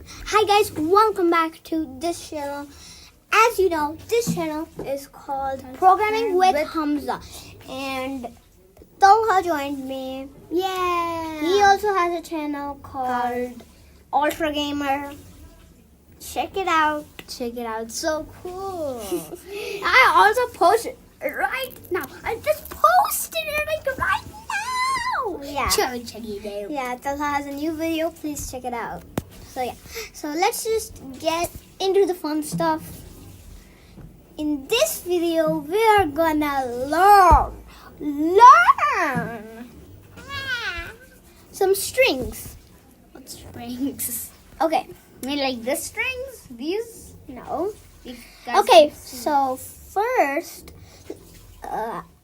Hi guys, welcome back to this channel. As you know, this channel is called Programming with Hamza, and Talha joined me. Yeah. He also has a channel called Ultra Gamer. Check it out. Check it out. So cool. I also posted right now. I just posted it like right now. Yeah. Check it out. Yeah, Talha has a new video. Please check it out. So let's just get into the fun stuff. In this video, we are gonna learn some strings. What strings? Okay. I mean, like this strings? These? No. These guys Okay. can see. So first,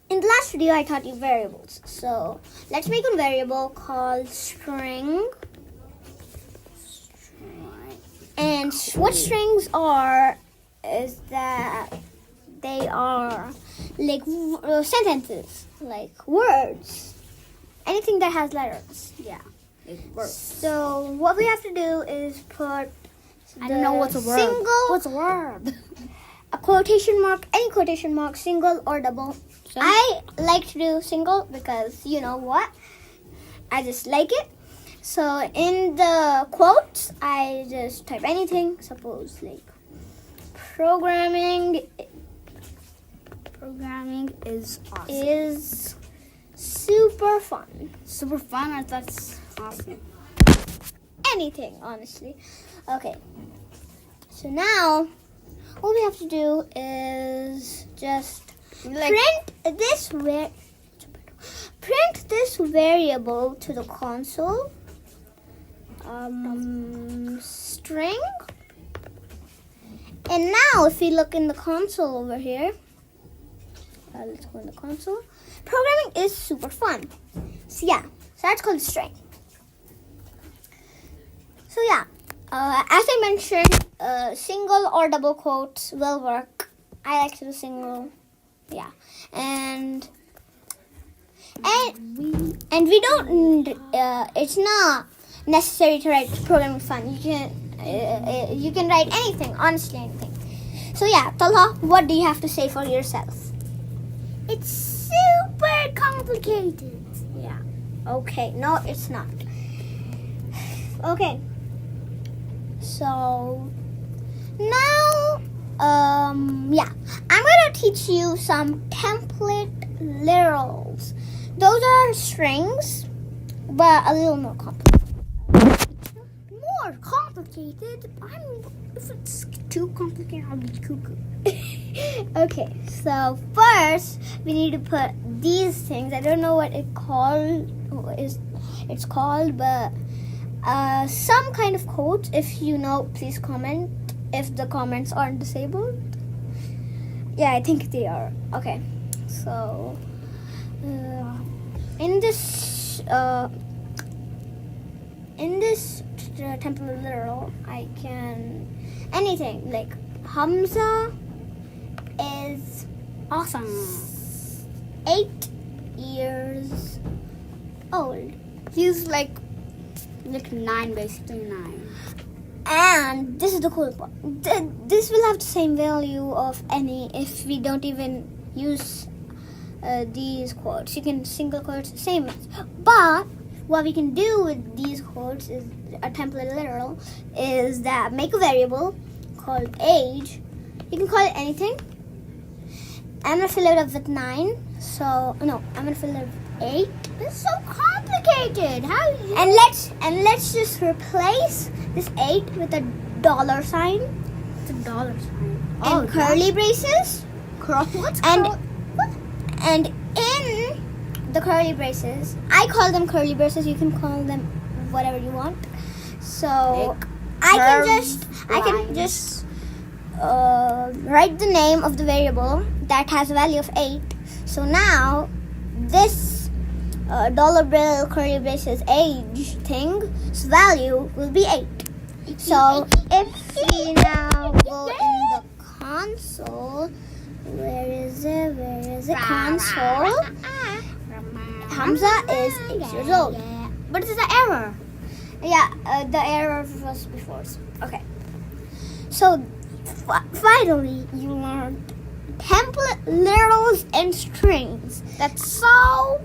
in the last video, I taught you variables. So let's make a variable called string. And what strings are is that they are like sentences, like words, anything that has letters. Yeah. It works. So what we have to do is put I don't know what's a word. What's a word? a quotation mark, any quotation mark, single or double. So- I like to do single because you know what? I just like it. So in the quotes, I just type anything. Suppose like programming is awesome. is super fun. Super fun. That's awesome. Anything, honestly. Okay. So now, what we have to do is just print this variable to the console. String. And now, if we look in the console over here, let's go in the console. Programming is super fun. So yeah, so that's called string. So yeah, as I mentioned, single or double quotes will work. I like to do single. Yeah, and we don't. It's not necessary to write programming fun. You can write anything, honestly anything. So yeah, Talha, what do you have to say for yourself? It's super complicated. Yeah. Okay. No, it's not. Okay. So now, yeah, I'm gonna teach you some template literals. Those are strings, but a little more complicated. If it's too complicated, I'll be cuckoo. Okay, so first we need to put these things. I don't know what it's called, but some kind of quotes. If you know, please comment. If the comments aren't disabled, yeah, I think they are. Okay, so in this template literal, I can anything like Hamza is Awesome. 8 years old. He's like 9, basically 9. And this is the cool part. This will have the same value of any if we don't even use these quotes. You can single quotes, same. But what we can do with these quotes is a template literal is that make a variable called age. You can call it anything. I'm gonna fill it up with 9. So no, I'm gonna fill it up with 8. This is so complicated. How you? And let's just replace this 8 with a dollar sign It's a dollar sign. and curly braces. What's And in the curly braces, I call them curly braces. You can call them whatever you want. So I can just write the name of the variable that has a value of 8. So now this dollar bill curly braces age thing's value will be 8. So if we now go in the console, where is it? Console. Hamza is 8 years old. But it's an error. Yeah, the error was before. Okay. So finally, you learned template, literals, and strings. That's so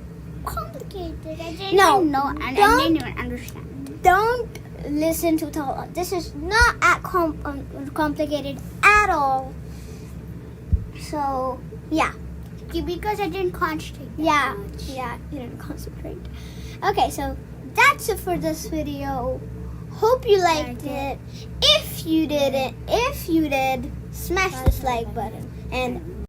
complicated. I didn't No, even know, and I don't- didn't even understand. Don't listen to Tala. This is not complicated at all. So yeah. Because I didn't concentrate that Yeah, much. yeah, you didn't concentrate. Okay, so that's it for this video. Hope you liked it. If you did, smash the like button and